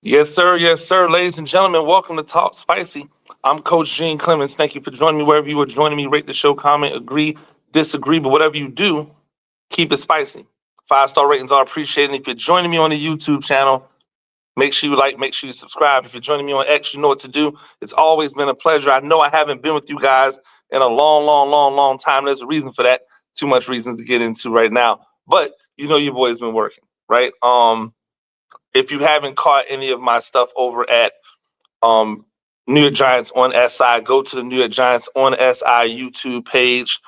Yes, sir. Ladies and gentlemen, welcome to Talk Spicy. I'm Coach Gene Clemens. Thank you for joining me wherever you are joining me. Rate the show, comment, agree, disagree, but whatever you do, keep it spicy. 5-star ratings are appreciated. If you're joining me on the YouTube channel, make sure you like, make sure you subscribe. If you're joining me on X, you know what to do. It's always been a pleasure. I know I haven't been with you guys in a long time. There's a reason for that. Too much reasons to get into right now. But you know your boy's been working, right? If you haven't caught any of my stuff over at um, New York Giants on SI, go to the New York Giants on SI YouTube page.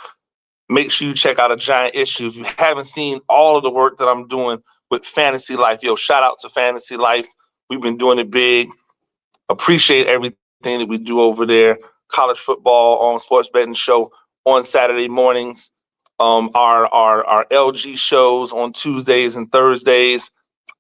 Make sure you check out a Giant issue. If you haven't seen all of the work that I'm doing with Fantasy Life, shout out to Fantasy Life. We've been doing it big. Appreciate everything that we do over there. College football on sports betting show on Saturday mornings. Our LG shows on Tuesdays and Thursdays.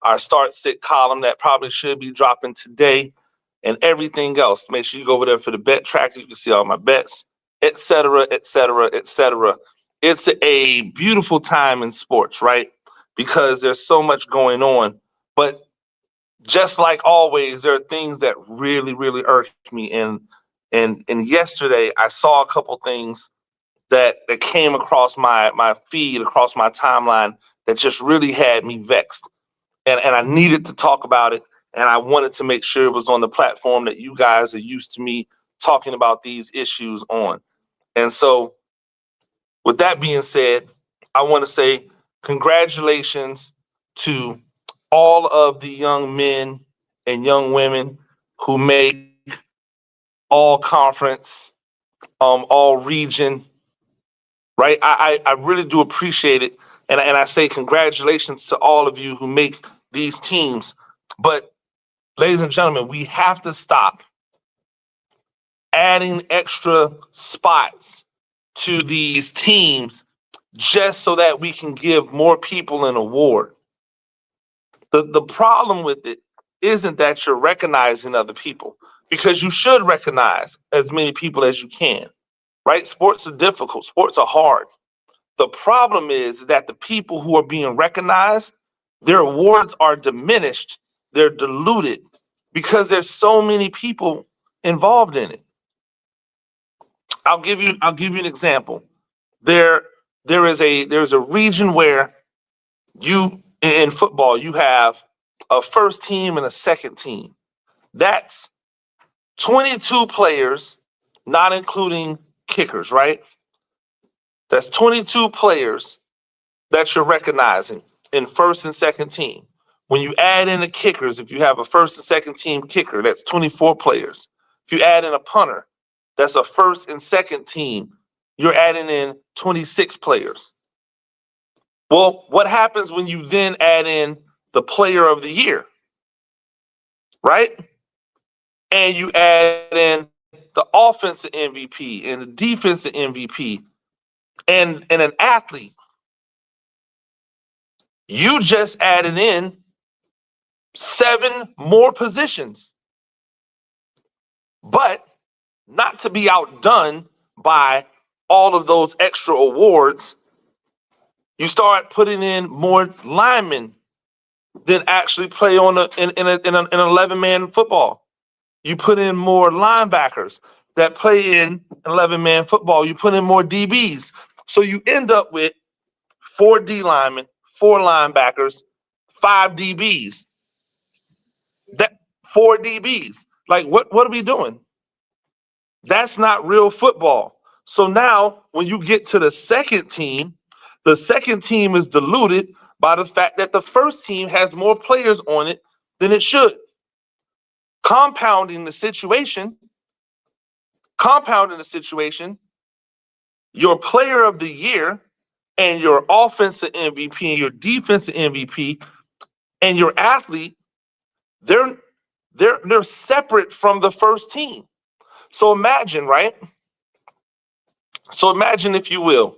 Our start sit column that probably should be dropping today, and everything else. Make sure you go over there for the bet tracker. You can see all my bets, etc., etc., etc. It's a beautiful time in sports, right? Because there's so much going on. But just like always, there are things that really irk me. And yesterday I saw a couple things that came across my feed, across my timeline, that just really had me vexed. And I needed to talk about it, and I wanted to make sure it was on the platform that you guys are used to me talking about these issues on. And so, with that being said, I want to say congratulations to all of the young men and young women who make all conference, all region, right? I really do appreciate it. And I say congratulations to all of you who make these teams. But ladies and gentlemen, we have to stop adding extra spots to these teams just so that we can give more people an award. The problem with it isn't that you're recognizing other people, because you should recognize as many people as you can, right? Sports are difficult. Sports are hard. The problem is that the people who are being recognized, their awards are diminished, they're diluted because there's so many people involved in it. I'll give you an example. There there's a region where you in football you have a first team and a second team. That's 22 players, not including kickers, right? That's 22 players that you're recognizing in first and second team. When you add in the kickers, if you have a first and second team kicker, that's 24 players. If you add in a punter, that's a first and second team, you're adding in 26 players. Well, what happens when you then add in the player of the year, right? And you add in the offensive MVP and the defensive MVP and an athlete. You just added in 7 more positions. But not to be outdone by all of those extra awards, you start putting in more linemen than actually play on in an 11-man football. You put in more linebackers that play in 11-man football. You put in more DBs. So you end up with 4 D linemen, 4 linebackers, 5 DBs. That 4 DBs. Like what are we doing? That's not real football. So now when you get to the second team is diluted by the fact that the first team has more players on it than it should. Compounding the situation, your player of the year and your offensive MVP and your defensive MVP and your athlete, they're separate from the first team. So imagine, right? So imagine, if you will,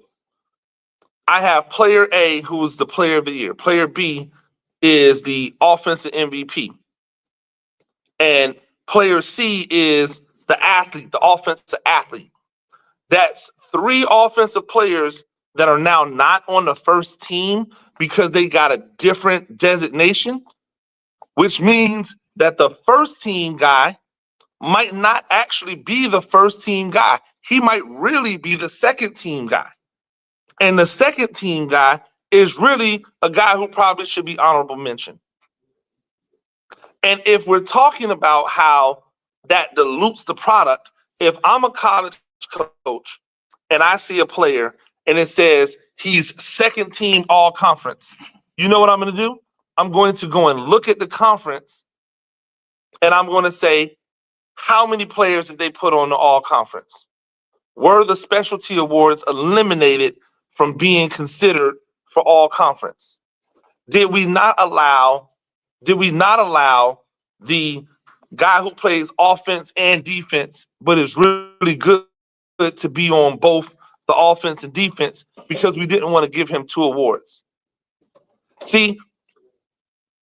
I have player A, who is the player of the year. Player B is the offensive MVP. And player C is the athlete, the offensive athlete. That's 3 offensive players that are now not on the first team because they got a different designation, which means that the first team guy might not actually be the first team guy. He might really be the second team guy. And the second team guy is really a guy who probably should be honorable mention. And if we're talking about how that dilutes the product, if I'm a college coach and I see a player and it says he's second team all conference, you know what I'm going to do? I'm going to go and look at the conference and I'm going to say, how many players did they put on the all conference? Were the specialty awards eliminated from being considered for all conference? Did we not allow the guy who plays offense and defense, but is really good to be on both the offense and defense because we didn't want to give him 2 awards? See,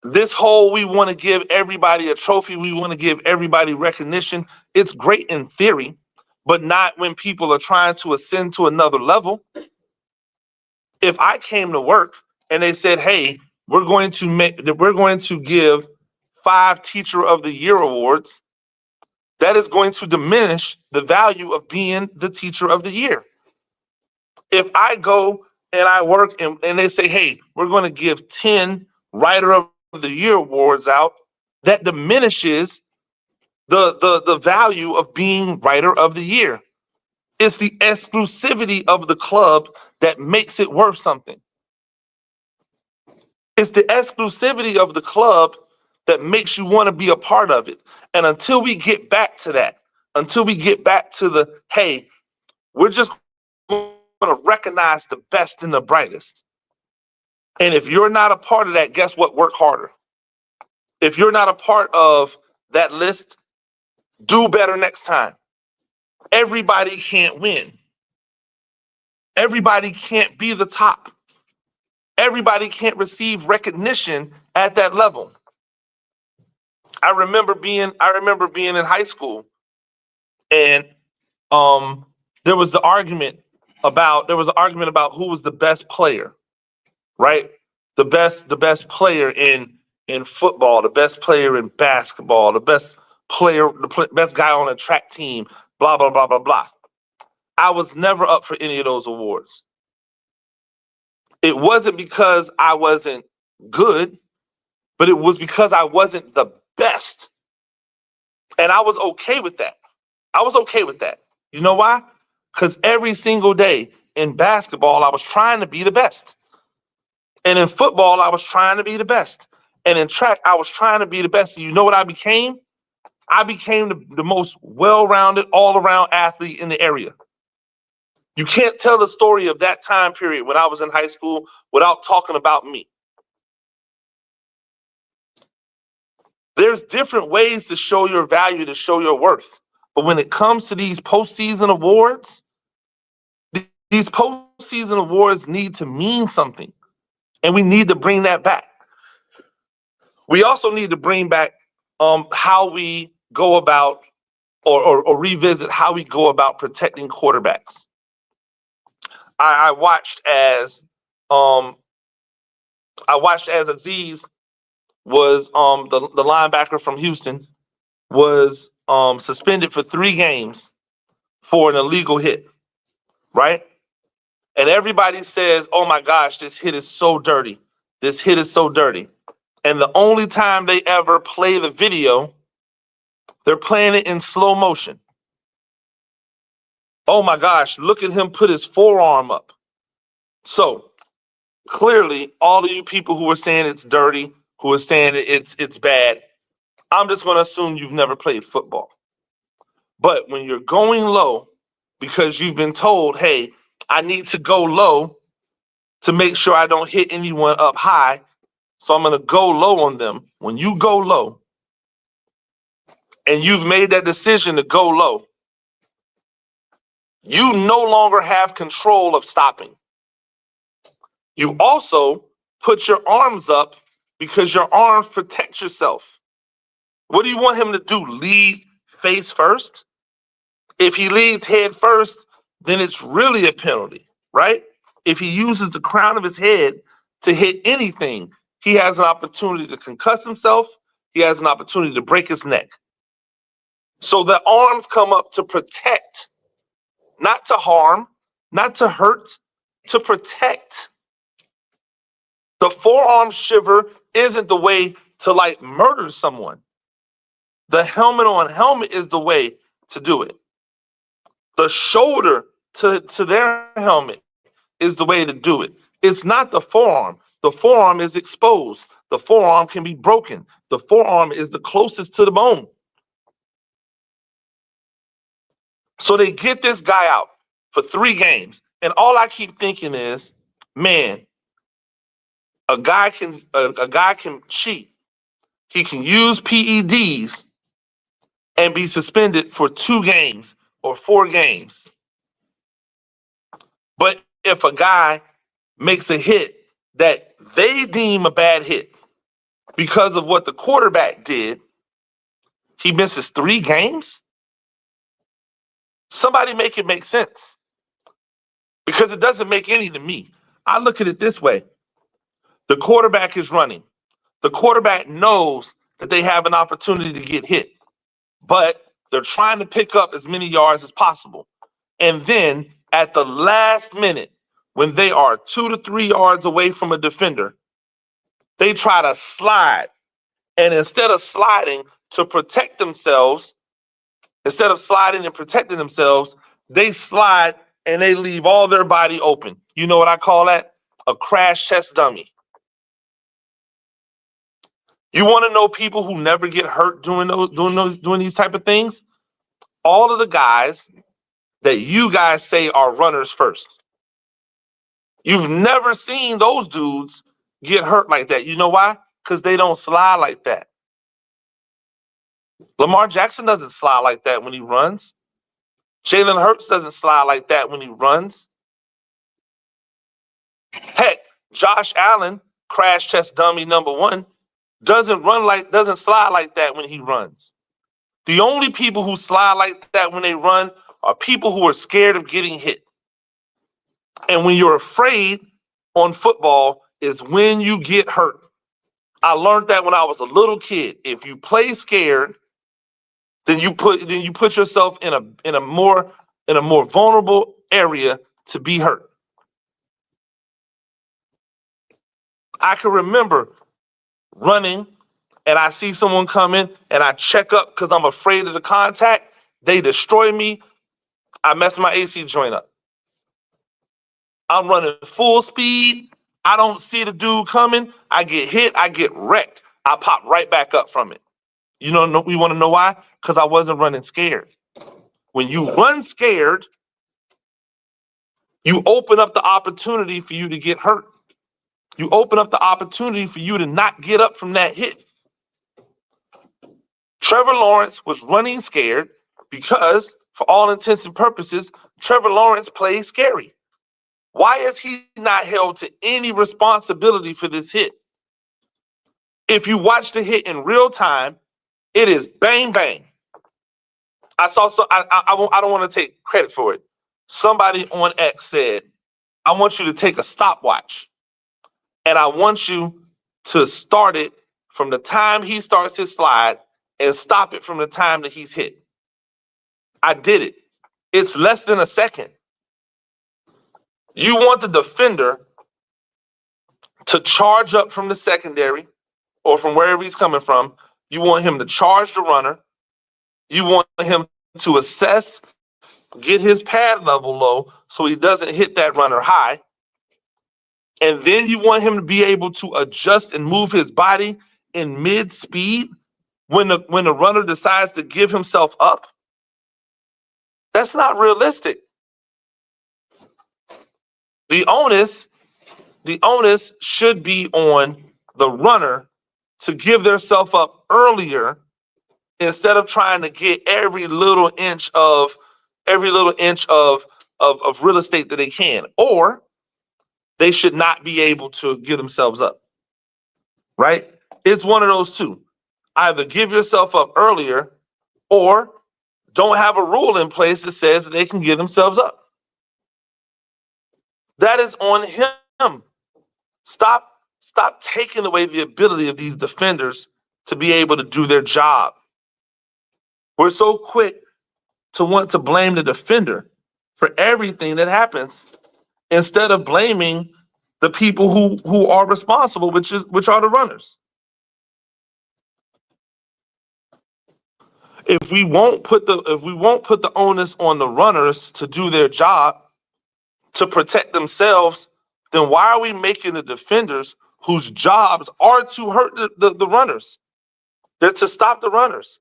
this whole we want to give everybody a trophy, we want to give everybody recognition, it's great in theory, but not when people are trying to ascend to another level. If I came to work and they said, hey, we're going to give 5 Teacher of the Year awards, that is going to diminish the value of being the Teacher of the Year. If I go and I work and they say, hey, we're going to give 10 Writer of the Year awards out, that diminishes the value of being Writer of the Year. It's the exclusivity of the club that makes it worth something. It's the exclusivity of the club that makes you want to be a part of it. And until we get back to that, until we get back to the, hey, we're just going to recognize the best and the brightest. And if you're not a part of that, guess what? Work harder. If you're not a part of that list, do better next time. Everybody can't win. Everybody can't be the top. Everybody can't receive recognition at that level. I remember being in high school, and there was an argument about who was the best player, right? The best player in football, the best player in basketball, the best guy on a track team, blah blah blah blah blah. I was never up for any of those awards. It wasn't because I wasn't good, but it was because I wasn't the best. And I was okay with that. You know why? Because every single day in basketball, I was trying to be the best. And in football, I was trying to be the best. And in track, I was trying to be the best. And you know what I became? I became the most well-rounded, all-around athlete in the area. You can't tell the story of that time period when I was in high school without talking about me. There's different ways to show your value, to show your worth. But when it comes to these postseason awards, these postseason awards need to mean something. And we need to bring that back. We also need to bring back how we go about or revisit how we go about protecting quarterbacks. I watched as Aziz was the linebacker from Houston was suspended for 3 games for an illegal hit, right? And everybody says, oh my gosh, this hit is so dirty. This hit is so dirty. And the only time they ever play the video, they're playing it in slow motion. Oh my gosh, look at him put his forearm up. So clearly, all of you people who are saying it's dirty, who are saying it's bad, I'm just going to assume you've never played football. But when you're going low because you've been told, hey, I need to go low to make sure I don't hit anyone up high, so I'm going to go low on them. When you go low and you've made that decision to go low, you no longer have control of stopping. You also put your arms up because your arms protect yourself. What do you want him to do? Lead face first? If he leads head first, then it's really a penalty, right? If he uses the crown of his head to hit anything, he has an opportunity to concuss himself he has an opportunity to break his neck. So the arms come up to protect, not to harm, not to hurt, to protect. The forearm shiver isn't the way to like murder someone. The helmet on helmet is the way to do it. The shoulder to their helmet is the way to do it. It's not the forearm. The forearm is exposed. The forearm can be broken. The forearm is the closest to the bone. So they get this guy out for 3 games. And all I keep thinking is, man, a guy can cheat. He can use PEDs and be suspended for 2 games or 4 games. But if a guy makes a hit that they deem a bad hit because of what the quarterback did, he misses 3 games? Somebody make it make sense. Because it doesn't make any to me. I look at it this way. The quarterback is running. The quarterback knows that they have an opportunity to get hit, but they're trying to pick up as many yards as possible. And then at the last minute, when they are 2 to 3 yards away from a defender, they try to slide. And instead of sliding to protect themselves, instead of sliding and protecting themselves, they slide and they leave all their body open. You know what I call that? A crash test dummy. You want to know people who never get hurt doing these type of things? All of the guys that you guys say are runners first. You've never seen those dudes get hurt like that. You know why? Because they don't slide like that. Lamar Jackson doesn't slide like that when he runs. Jalen Hurts doesn't slide like that when he runs. Heck, Josh Allen, crash test dummy number 1, doesn't slide like that when he runs. The only people who slide like that when they run are people who are scared of getting hit. And when you're afraid on football is when you get hurt. I learned that when I was a little kid. If you play scared, then you put yourself in a more vulnerable area to be hurt. I can remember running and I see someone coming and I check up because I'm afraid of the contact. They destroy me. I mess my AC joint up. I'm running full speed. I don't see the dude coming. I get hit. I get wrecked. I pop right back up from it. You know, we want to know why? Because I wasn't running scared. When you run scared, you open up the opportunity for you to get hurt. You open up the opportunity for you to not get up from that hit. Trevor Lawrence was running scared because, for all intents and purposes, Trevor Lawrence plays scary. Why is he not held to any responsibility for this hit? If you watch the hit in real time, it is bang, bang. I don't want to take credit for it. Somebody on X said, I want you to take a stopwatch and I want you to start it from the time he starts his slide and stop it from the time that he's hit. I did it. It's less than a second. You want the defender to charge up from the secondary or from wherever he's coming from. You want him to charge the runner. You want him to assess, get his pad level low so he doesn't hit that runner high. And then you want him to be able to adjust and move his body in mid-speed when the runner decides to give himself up. That's not realistic. The onus should be on the runner to give themselves up earlier instead of trying to get every little inch of real estate that they can, or they should not be able to give themselves up. Right? It's one of those two. Either give yourself up earlier or don't have a rule in place that says that they can give themselves up. That is on him. Stop taking away the ability of these defenders to be able to do their job. We're so quick to want to blame the defender for everything that happens instead of blaming the people who are responsible, which are the runners. If we won't put the onus on the runners to do their job to protect themselves, then why are we making the defenders whose jobs are to hurt the runners? They're to stop the runners.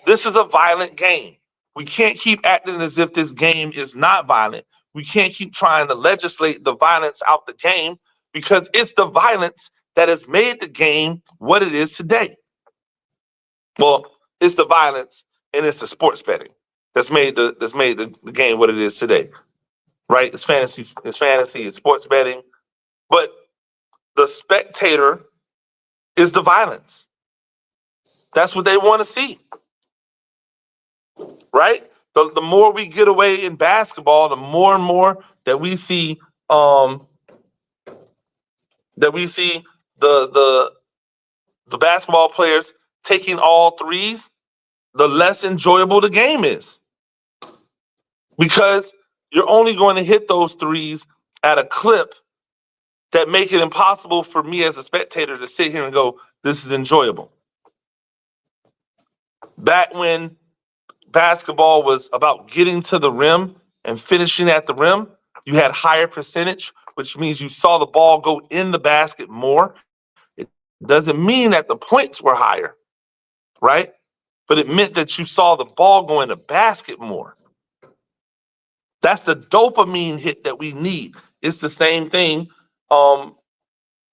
This is a violent game. We can't keep acting as if this game is not violent. We can't keep trying to legislate the violence out the game because it's the violence that has made the game what it is today. Well, it's the violence and it's the sports betting that's made the game what it is today. Right? It's fantasy, it's sports betting, but the spectator is the violence. That's what they want to see. Right? The more we get away in basketball, the more and more that we see the basketball players taking all threes, the less enjoyable the game is. Because you're only going to hit those threes at a clip that make it impossible for me as a spectator to sit here and go, this is enjoyable. Back when basketball was about getting to the rim and finishing at the rim, you had higher percentage, which means you saw the ball go in the basket more. It doesn't mean that the points were higher, right? But it meant that you saw the ball go in the basket more. That's the dopamine hit that we need. It's the same thing.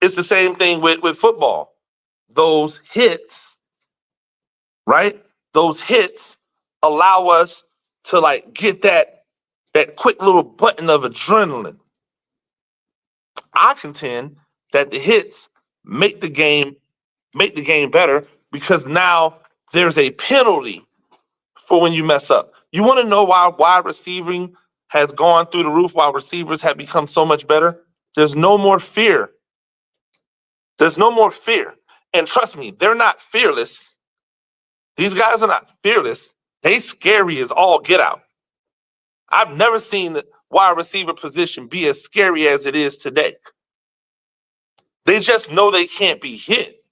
It's the same thing with football. Those hits, right? Those hits allow us to like get that quick little button of adrenaline. I contend that the hits make the game better because now there's a penalty for when you mess up. You want to know why wide receiving has gone through the roof, why receivers have become so much better? There's no more fear. There's no more fear. And trust me, they're not fearless. These guys are not fearless. They scary as all get out. I've never seen the wide receiver position be as scary as it is today. They just know they can't be hit.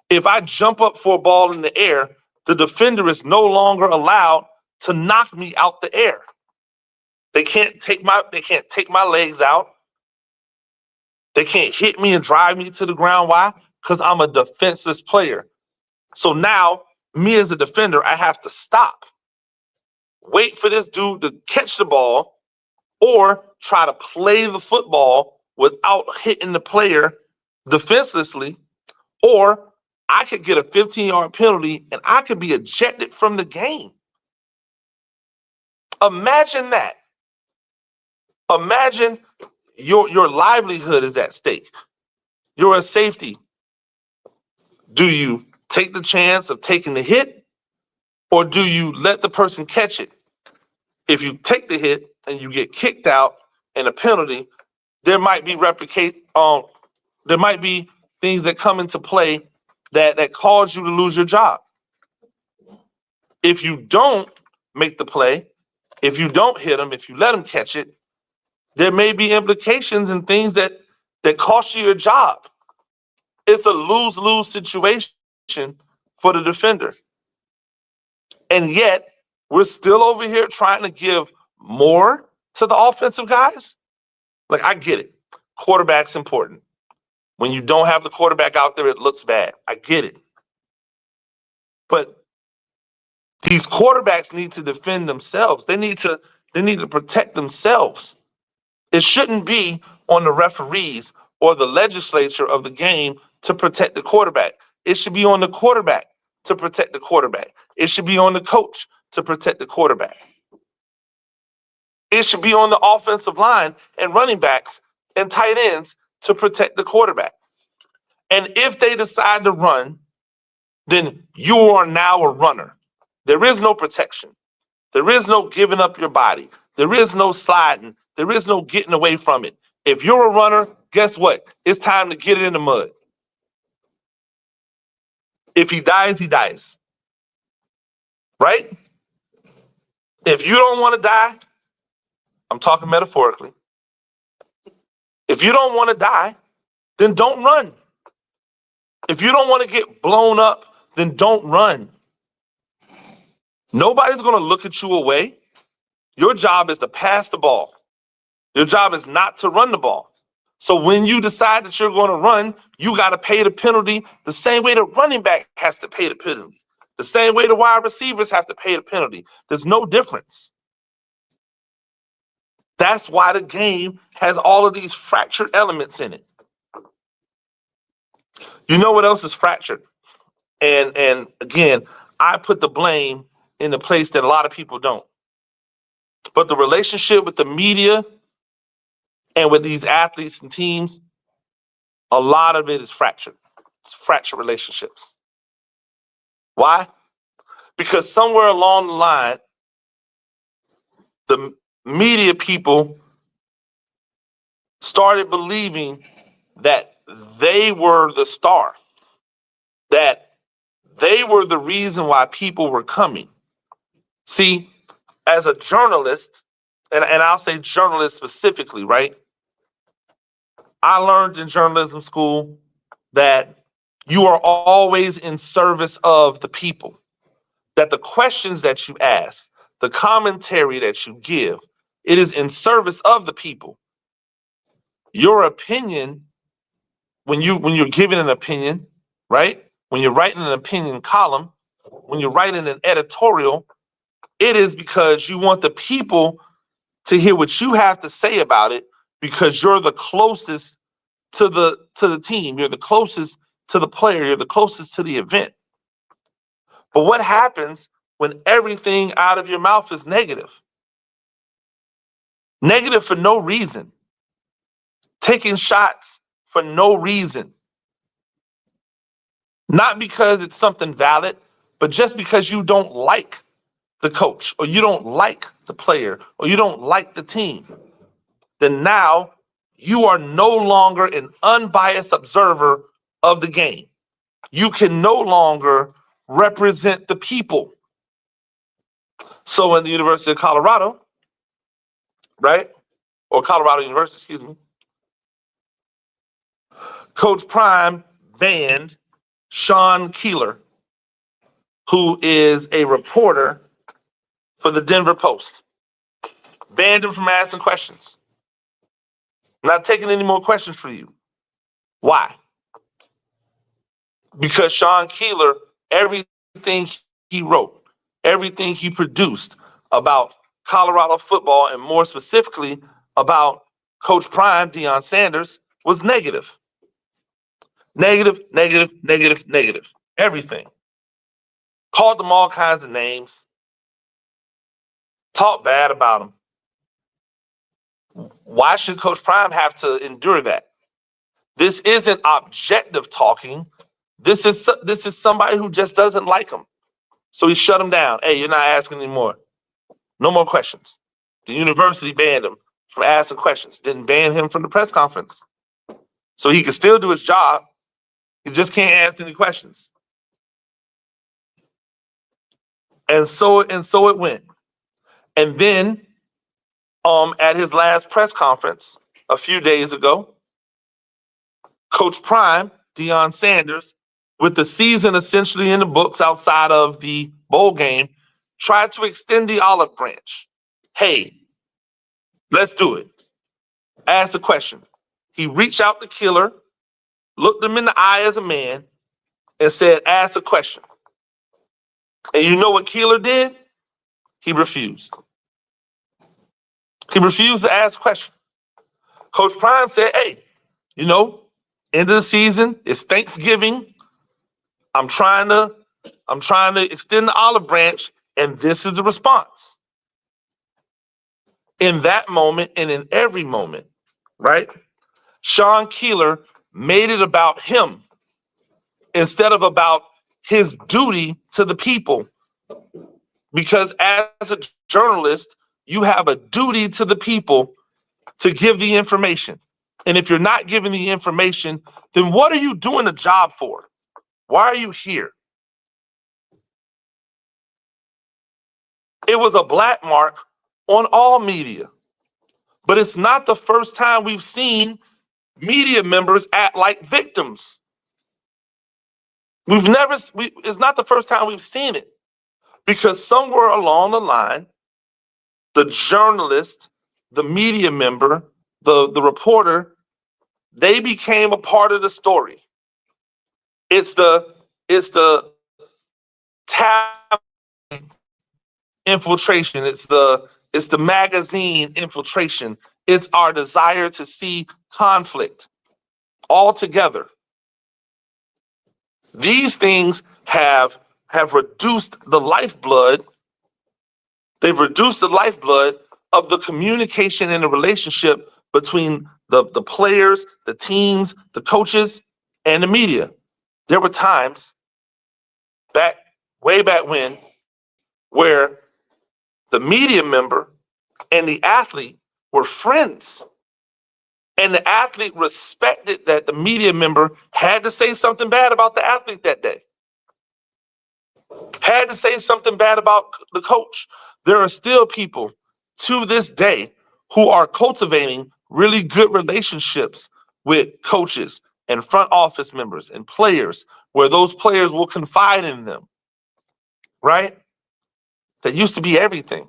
If I jump up for a ball in the air, the defender is no longer allowed to knock me out the air. They can't take my legs out. They can't hit me and drive me to the ground. Why? Because I'm a defenseless player. So now, me as a defender, I have to stop. Wait for this dude to catch the ball or try to play the football without hitting the player defenselessly, or I could get a 15-yard penalty and I could be ejected from the game. Imagine that. Imagine your livelihood is at stake. You're a safety. Do you take the chance of taking the hit, or do you let the person catch it? If you take the hit and you get kicked out and a penalty, there might be things that come into play that cause you to lose your job. If you don't make the play, if you don't hit them, if you let them catch it, there may be implications and things that cost you your job. It's a lose-lose situation for the defender. And yet, we're still over here trying to give more to the offensive guys. Like, I get it. Quarterback's important. When you don't have the quarterback out there, it looks bad. I get it. But these quarterbacks need to defend themselves. They need to protect themselves. It shouldn't be on the referees or the legislature of the game to protect the quarterback. It should be on the quarterback to protect the quarterback. It should be on the coach to protect the quarterback. It should be on the offensive line and running backs and tight ends to protect the quarterback. And if they decide to run, then you are now a runner. There is no protection. There is no giving up your body. There is no sliding. There is no getting away from it. If you're a runner, guess what? It's time to get it in the mud. If he dies, he dies. Right? If you don't want to die, I'm talking metaphorically. If you don't want to die, then don't run. If you don't want to get blown up, then don't run. Nobody's going to look at you away. Your job is to pass the ball. Your job is not to run the ball. So when you decide that you're going to run, you got to pay the penalty the same way the running back has to pay the penalty. The same way the wide receivers have to pay the penalty. There's no difference. That's why the game has all of these fractured elements in it. You know what else is fractured? And again, I put the blame in the place that a lot of people don't. But the relationship with the media and with these athletes and teams, a lot of it is fractured. It's fractured relationships. Why? Because somewhere along the line, the media people started believing that they were the star, that they were the reason why people were coming. See, as a journalist, and I'll say journalist specifically, right? I learned in journalism school that you are always in service of the people, that the questions that you ask, the commentary that you give, it is in service of the people. Your opinion, when you're giving an opinion, right? When you're writing an opinion column, when you're writing an editorial, it is because you want the people to hear what you have to say about it because you're the closest to the team, you're the closest to the player, you're the closest to the event. But what happens when everything out of your mouth is negative? Negative for no reason. Taking shots for no reason. Not because it's something valid, but just because you don't like the coach or you don't like the player or you don't like the team. Then now you are no longer an unbiased observer of the game. You can no longer represent the people. So in the University of Colorado, right? Or Colorado University, excuse me, Coach Prime banned Sean Keeler, who is a reporter for the Denver Post. Banned him from asking questions. Not taking any more questions for you. Why? Because Sean Keeler, everything he wrote, everything he produced about Colorado football, and more specifically about Coach Prime, Deion Sanders, was negative. Negative, negative, negative, negative. Everything. Called them all kinds of names. Talked bad about them. Why should Coach Prime have to endure that? This isn't objective talking. This is somebody who just doesn't like him. So he shut him down. Hey, you're not asking anymore. No more questions. The university banned him from asking questions. Didn't ban him from the press conference. So he can still do his job. He just can't ask any questions. And so it went. And then at his last press conference a few days ago, Coach Prime, Deion Sanders, with the season essentially in the books outside of the bowl game, tried to extend the olive branch. Hey, let's do it. Ask a question. He reached out to Keeler, looked him in the eye as a man, and said, ask a question. And you know what Keeler did? He refused. He refused to ask a question. Coach Prime said, hey, end of the season, it's Thanksgiving. I'm trying to extend the olive branch, and this is the response. In that moment and in every moment, right? Sean Keeler made it about him instead of about his duty to the people. Because as a journalist, you have a duty to the people to give the information. And if you're not giving the information, then what are you doing the job for? Why are you here? It was a black mark on all media. But it's not the first time we've seen media members act like victims. It's not the first time we've seen it, because somewhere along the line, the journalist, the media member, the reporter, they became a part of the story. It's the tab infiltration. It's the magazine infiltration. It's our desire to see conflict all together. These things have reduced the lifeblood. They've reduced the lifeblood of the communication and the relationship between the players, the teams, the coaches, and the media. There were times way back when, where the media member and the athlete were friends. And the athlete respected that the media member had to say something bad about the athlete that day, had to say something bad about the coach. There are still people to this day who are cultivating really good relationships with coaches and front office members and players, where those players will confide in them, right? That used to be everything.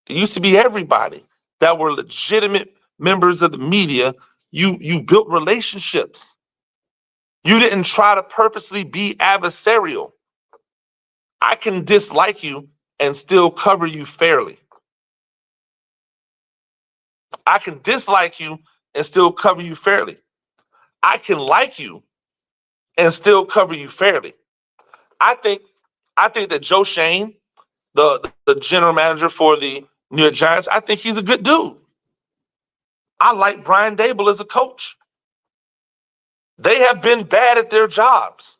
It used to be everybody that were legitimate members of the media. You built relationships. You didn't try to purposely be adversarial. I can dislike you and still cover you fairly. I can dislike you and still cover you fairly. I can like you and still cover you fairly. I think that Joe Shane, the general manager for the New York Giants, I think he's a good dude. I like Brian Dable as a coach. They have been bad at their jobs.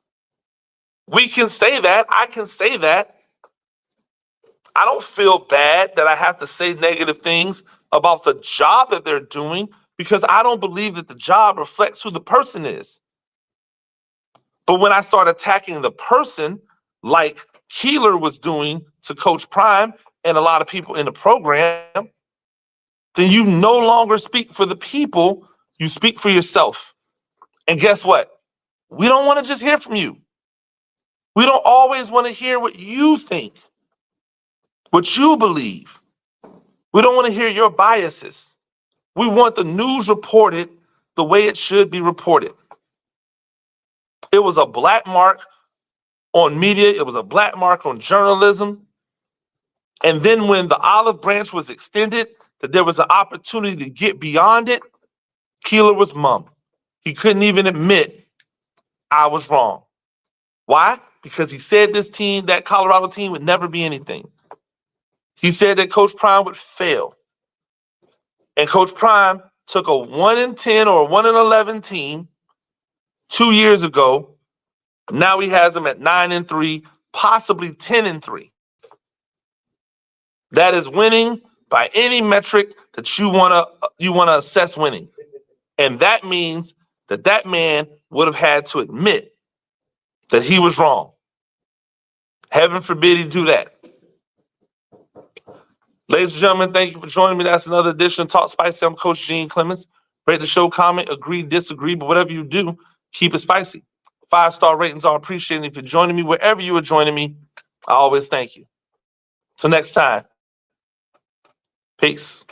We can say that. I can say that. I don't feel bad that I have to say negative things about the job that they're doing, because I don't believe that the job reflects who the person is. But when I start attacking the person, like Keeler was doing to Coach Prime and a lot of people in the program, then you no longer speak for the people, you speak for yourself. And guess what? We don't want to just hear from you. We don't always want to hear what you think, what you believe. We don't want to hear your biases. We want the news reported the way it should be reported. It was a black mark on media. It was a black mark on journalism. And then when the olive branch was extended, that there was an opportunity to get beyond it, Keeler was mum. He couldn't even admit, I was wrong. Why? Because he said that Colorado team would never be anything. He said that Coach Prime would fail. And Coach Prime took a 1-10 or a 1-11 team 2 years ago. Now he has them at 9-3, possibly 10-3. That is winning by any metric that you wanna assess winning. And that means that man would have had to admit that he was wrong. Heaven forbid he do that. Ladies and gentlemen, thank you for joining me. That's another edition of Talk Spicy. I'm Coach Gene Clemens. Rate the show, comment, agree, disagree, but whatever you do, keep it spicy. 5-star ratings are appreciated. If you're joining me, wherever you are joining me, I always thank you. Till next time, peace.